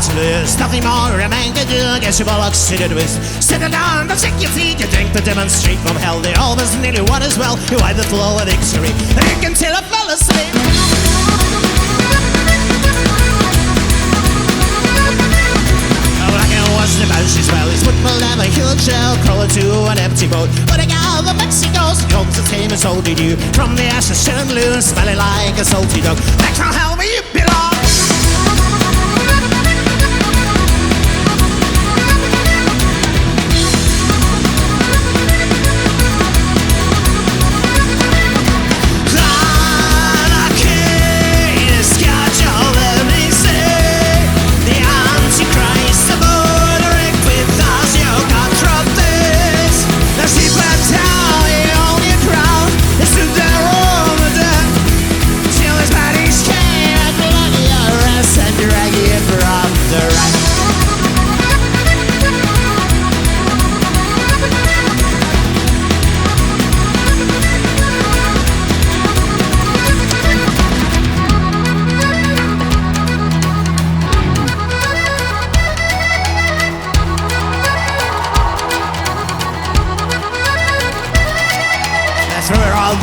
time to lose. Nothing more remain to do. Guess your bollocks to do with. Settle down, don't shake your feet. You drink to demonstrate from hell. They always nearly what as well. You either flow or victory. You can tell I fell asleep. The mouse as well. His foot will have a huge shell crawling to an empty boat. But a gal of Mexico's comes the same as old you. From the ashes turned loose, smelling like a salty dog. Back from hell where you belong.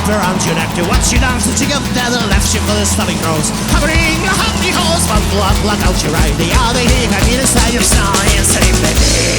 Around your neck to watch you dance and you give dead and left you for the stomach rolls. Hovering a happy horse, one blood out your right. The other thing I mean is that you're science and if they